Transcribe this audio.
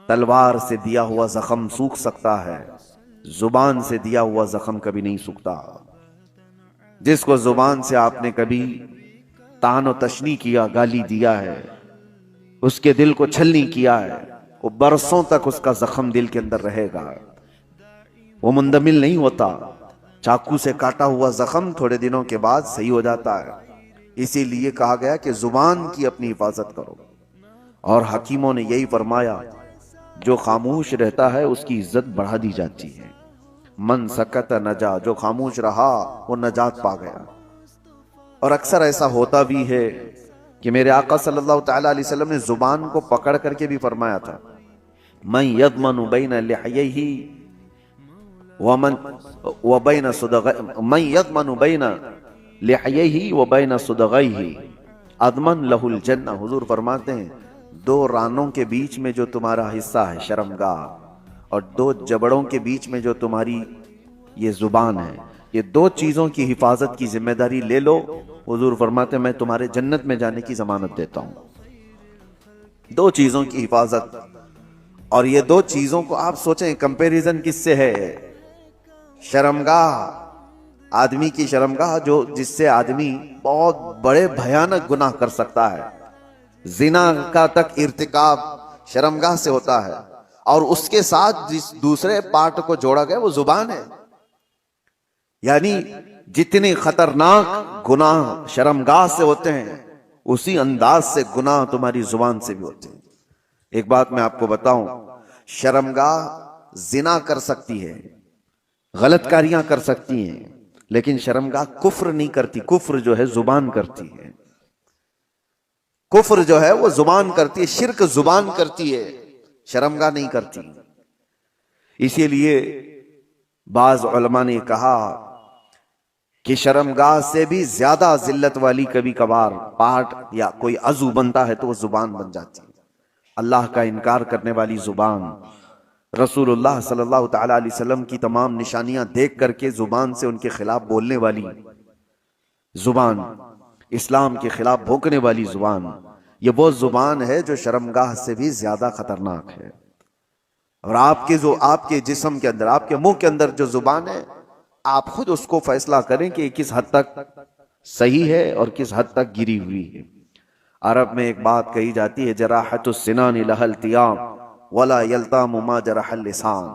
تلوار سے دیا ہوا زخم سوکھ سکتا ہے، زبان سے دیا ہوا زخم کبھی نہیں سوکھتا۔ جس کو زبان سے آپ نے کبھی طعن و تشنیع کیا، گالی دیا ہے، اس کے دل کو چھلنی کیا ہے، وہ برسوں تک اس کا زخم دل کے اندر رہے گا، وہ مندمل نہیں ہوتا۔ چاقو سے کاٹا ہوا زخم تھوڑے دنوں کے بعد صحیح ہو جاتا ہے۔ اسی لیے کہا گیا کہ زبان کی اپنی حفاظت کرو، اور حکیموں نے یہی فرمایا جو خاموش رہتا ہے اس کی عزت بڑھا دی جاتی ہے۔ من سکت نجا، جو خاموش رہا وہ نجات پا گیا۔ اور اکثر ایسا ہوتا بھی ہے کہ میرے آقا صلی اللہ تعالی علیہ وسلم نے زبان کو پکڑ کر کے بھی فرمایا تھا، من یضمن بین لحییہ وبین صدغیہ، من یضمن بین لحییہ وبین صدغیہ اضمن لہ الجنہ۔ حضور فرماتے ہیں دو رانوں کے بیچ میں جو تمہارا حصہ ہے شرمگاہ، اور دو جبڑوں کے بیچ میں جو تمہاری یہ زبان ہے، یہ دو چیزوں کی حفاظت کی ذمہ داری لے لو، حضور فرماتے ہیں میں تمہارے جنت میں جانے کی ضمانت دیتا ہوں۔ دو چیزوں کی حفاظت، اور یہ دو چیزوں کو آپ سوچیں کمپیریزن کس سے ہے؟ شرمگاہ، آدمی کی شرمگاہ جو جس سے آدمی بہت بڑے بھیانک گناہ کر سکتا ہے، زنا کا تک ارتکاب شرمگاہ سے ہوتا ہے، اور اس کے ساتھ جس دوسرے پارٹ کو جوڑا گیا وہ زبان ہے۔ یعنی جتنے خطرناک گناہ شرمگاہ سے ہوتے ہیں، اسی انداز سے گناہ تمہاری زبان سے بھی ہوتے ہیں۔ ایک بات میں آپ کو بتاؤں، شرمگاہ زنا کر سکتی ہے، غلط کاریاں کر سکتی ہیں، لیکن شرمگاہ کفر نہیں کرتی۔ کفر جو ہے زبان کرتی ہے، کفر جو ہے وہ زبان کرتی ہے، شرک زبان کرتی ہے، شرمگاہ نہیں کرتی۔ اسی لیے بعض علماء نے کہا کہ شرمگاہ سے بھی زیادہ ذلت والی کبھی کبھار پارٹ یا کوئی عضو بنتا ہے تو وہ زبان بن جاتی ہے۔ اللہ کا انکار کرنے والی زبان، رسول اللہ صلی اللہ تعالی علیہ وسلم کی تمام نشانیاں دیکھ کر کے زبان سے ان کے خلاف بولنے والی زبان، اسلام کے خلاف بھونکنے والی زبان، یہ وہ زبان ہے جو شرمگاہ سے بھی زیادہ خطرناک ہے۔ اور آپ کے جسم کے اندر، آپ کے منہ کے اندر جو زبان ہے، آپ خود اس کو فیصلہ کریں کہ کس حد تک صحیح ہے اور کس حد تک گری ہوئی ہے۔ عرب میں ایک بات کہی جاتی ہے، جراحت السنان لها التیام ولا یلتام ما جرح اللسان۔